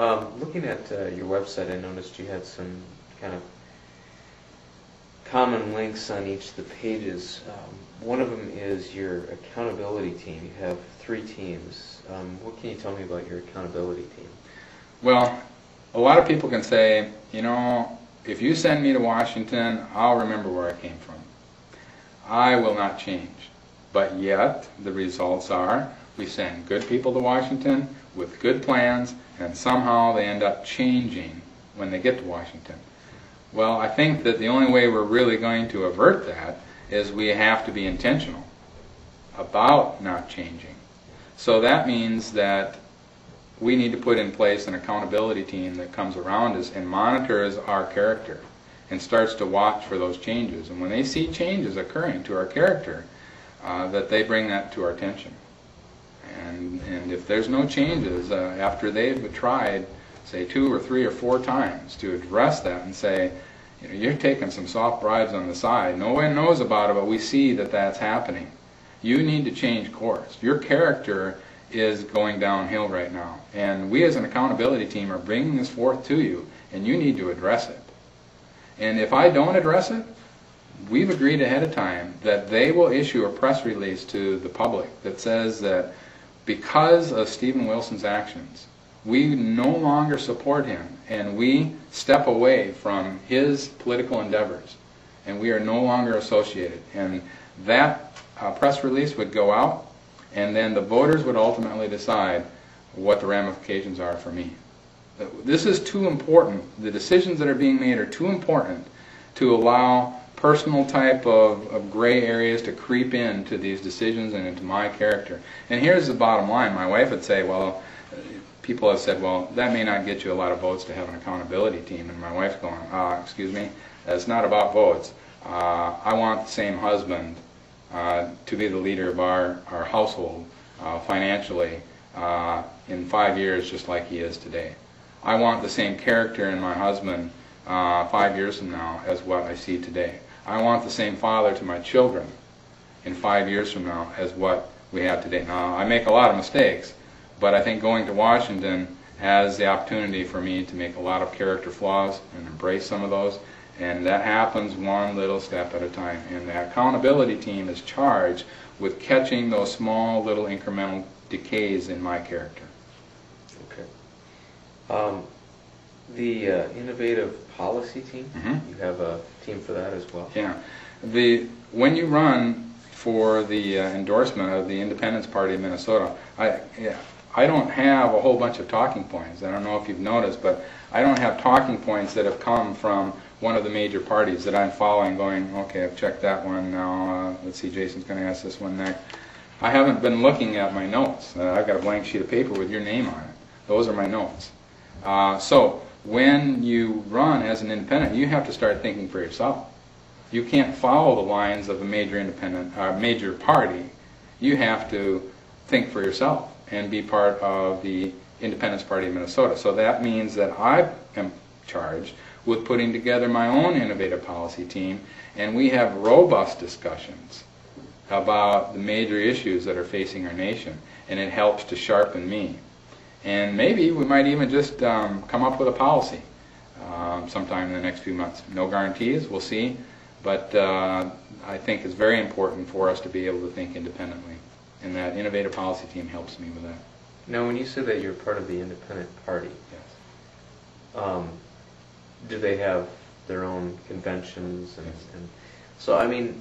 Looking at your website, I noticed you had some kind of common links on each of the pages. One of them is your accountability team. You have 3 teams. What can you tell me about your accountability team? Well, a lot of people can say, you know, if you send me to Washington, I'll remember where I came from. I will not change. But yet, the results are we send good people to Washington with good plans, and somehow they end up changing when they get to Washington. Well, I think that the only way we're really going to avert that is we have to be intentional about not changing. So that means that we need to put in place an accountability team that comes around us and monitors our character and starts to watch for those changes. And when they see changes occurring to our character, that they bring that to our attention. And if there's no changes, after they've tried, say 2 or 3 or 4 times to address that and say, you know, you're taking some soft bribes on the side. No one knows about it, but we see that that's happening. You need to change course. Your character is going downhill right now. And we as an accountability team are bringing this forth to you, and you need to address it. And if I don't address it, we've agreed ahead of time that they will issue a press release to the public that says that because of Steven Wilson's actions, we no longer support him, and we step away from his political endeavors, and we are no longer associated. And that press release would go out, and then the voters would ultimately decide what the ramifications are for me. This is too important. The decisions that are being made are too important to allow personal type of gray areas to creep into these decisions and into my character. And here's the bottom line. My wife would say, well, people have said, well, that may not get you a lot of votes to have an accountability team. And my wife's going, excuse me, it's not about votes. I want the same husband to be the leader of our household financially in 5 years, just like he is today. I want the same character in my husband 5 years from now as what I see today. I want the same father to my children in 5 years from now as what we have today. Now, I make a lot of mistakes, but I think going to Washington has the opportunity for me to make a lot of character flaws and embrace some of those, and that happens one little step at a time. And the accountability team is charged with catching those small little incremental decays in my character. Okay. The innovative policy team, you have a team for that as well? Yeah. When you run for the endorsement of the Independence Party of Minnesota, I don't have a whole bunch of talking points. I don't know if you've noticed, but I don't have talking points that have come from one of the major parties that I'm following going, okay, I've checked that one now, let's see, Jason's going to ask this one next. I haven't been looking at my notes. I've got a blank sheet of paper with your name on it. Those are my notes. So when you run as an independent, you have to start thinking for yourself. You can't follow the lines of a major party. You have to think for yourself and be part of the Independence Party of Minnesota. So that means that I am charged with putting together my own innovative policy team, and we have robust discussions about the major issues that are facing our nation, and it helps to sharpen me. And maybe we might even just come up with a policy sometime in the next few months. No guarantees, we'll see, but I think it's very important for us to be able to think independently, and that innovative policy team helps me with that. Now, when you say that you're part of the independent party, yes. Do they have their own conventions? Yes. And so, I mean,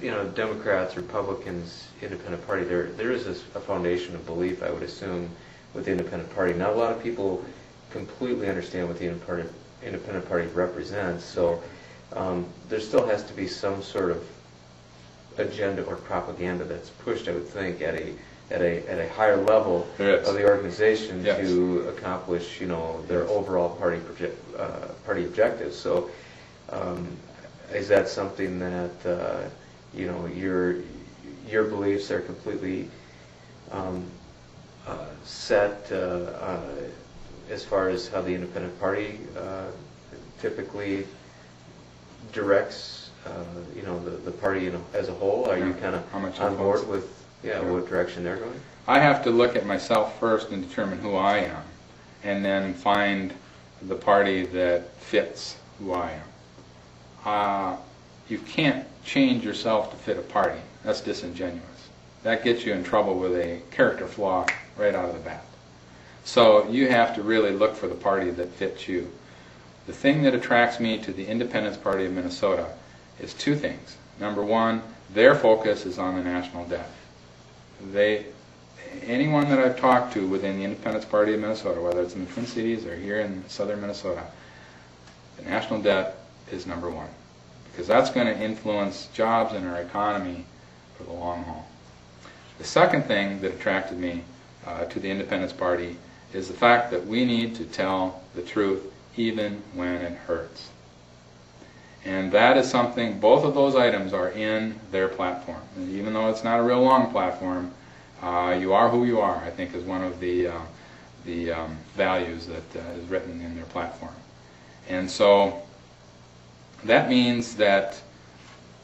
you know, Democrats, Republicans, independent party, there is a foundation of belief, I would assume, with the independent party. Not a lot of people completely understand what the independent party represents, so there still has to be some sort of agenda or propaganda that's pushed, I would think, at a higher level of the organization to accomplish, you know, their overall party objectives. So, is that something that you know, your beliefs are completely set as far as how the independent party typically directs, you know, the party as a whole? Are you kind of on board with what direction they're going? I have to look at myself first and determine who I am. and then find the party that fits who I am. You can't change yourself to fit a party. That's disingenuous. That gets you in trouble with a character flaw right out of the bat. So you have to really look for the party that fits you. The thing that attracts me to the Independence Party of Minnesota is two things. Number one, their focus is on the national debt. Anyone that I've talked to within the Independence Party of Minnesota, whether it's in the Twin Cities or here in southern Minnesota, the national debt is number one, because that's going to influence jobs in our economy for the long haul. The second thing that attracted me to the Independence Party is the fact that we need to tell the truth even when it hurts. And that is something, both of those items are in their platform. And even though it's not a real long platform, you are who you are, I think, is one of the values that is written in their platform. And so that means that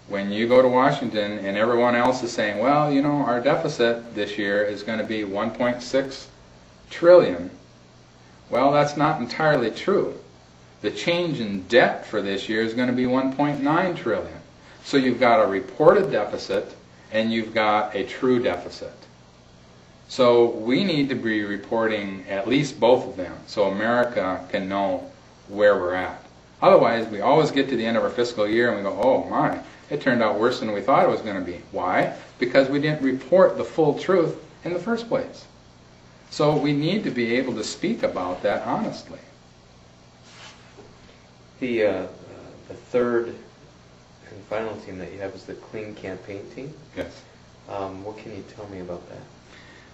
when you go to Washington and everyone else is saying, well, you know, our deficit this year is going to be 1.6 trillion, well, that's not entirely true. The change in debt for this year is going to be 1.9 trillion. So you've got a reported deficit and you've got a true deficit. So we need to be reporting at least both of them so America can know where we're at. Otherwise, we always get to the end of our fiscal year and we go, oh my, it turned out worse than we thought it was going to be. Why? Because we didn't report the full truth in the first place. So we need to be able to speak about that honestly. The third and final team that you have is the Clean Campaign Team. Yes. What can you tell me about that?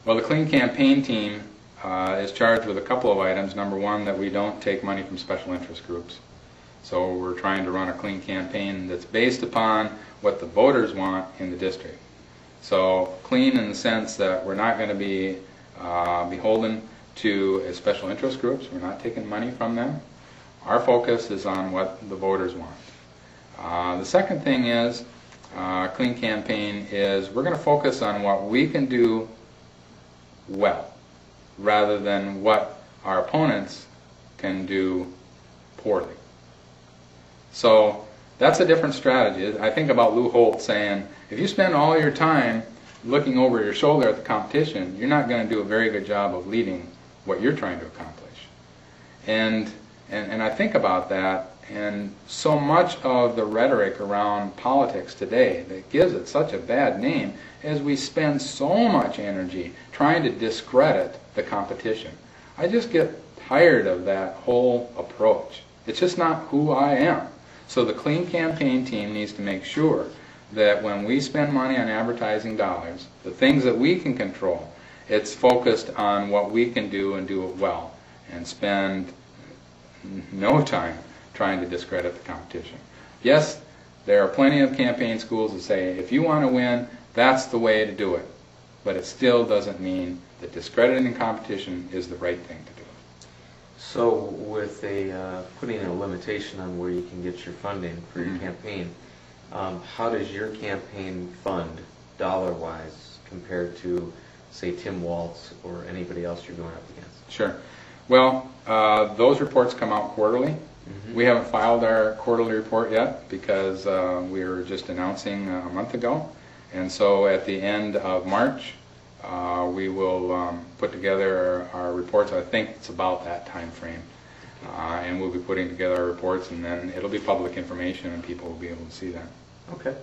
Well, the Clean Campaign Team is charged with a couple of items. Number one, that we don't take money from special interest groups. So we're trying to run a clean campaign that's based upon what the voters want in the district. So clean in the sense that we're not going to be beholden to special interest groups. We're not taking money from them. Our focus is on what the voters want. The second thing is, clean campaign is we're going to focus on what we can do well, rather than what our opponents can do poorly. So that's a different strategy. I think about Lou Holt saying, if you spend all your time looking over your shoulder at the competition, you're not going to do a very good job of leading what you're trying to accomplish. And I think about that, and so much of the rhetoric around politics today that gives it such a bad name is we spend so much energy trying to discredit the competition. I just get tired of that whole approach. It's just not who I am. So the Clean Campaign Team needs to make sure that when we spend money on advertising dollars, the things that we can control, it's focused on what we can do and do it well, and spend no time trying to discredit the competition. Yes, there are plenty of campaign schools that say, if you want to win, that's the way to do it. But it still doesn't mean that discrediting competition is the right thing to do. So with putting a limitation on where you can get your funding for your campaign, how does your campaign fund, dollar-wise, compared to, say, Tim Waltz or anybody else you're going up against? Sure. Well, those reports come out quarterly. We haven't filed our quarterly report yet because we were just announcing a month ago. And so at the end of March, we will put together our reports. I think it's about that time frame. And we'll be putting together our reports, and then it'll be public information and people will be able to see that. Okay.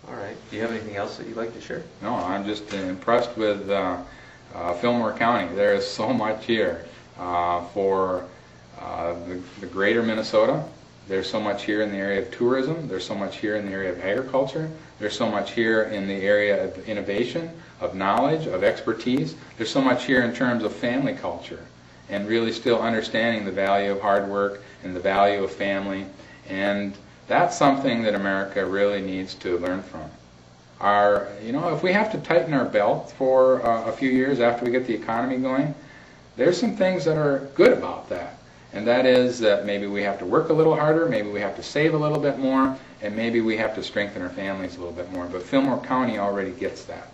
All right. Do you have anything else that you'd like to share? No, I'm just impressed with Fillmore County. There is so much here for the greater Minnesota. There's so much here in the area of tourism. There's so much here in the area of agriculture. There's so much here in the area of innovation, of knowledge, of expertise. There's so much here in terms of family culture and really still understanding the value of hard work and the value of family. And that's something that America really needs to learn from. If we have to tighten our belt for a few years after we get the economy going, there's some things that are good about that. And that is that maybe we have to work a little harder, maybe we have to save a little bit more, and maybe we have to strengthen our families a little bit more. But Fillmore County already gets that.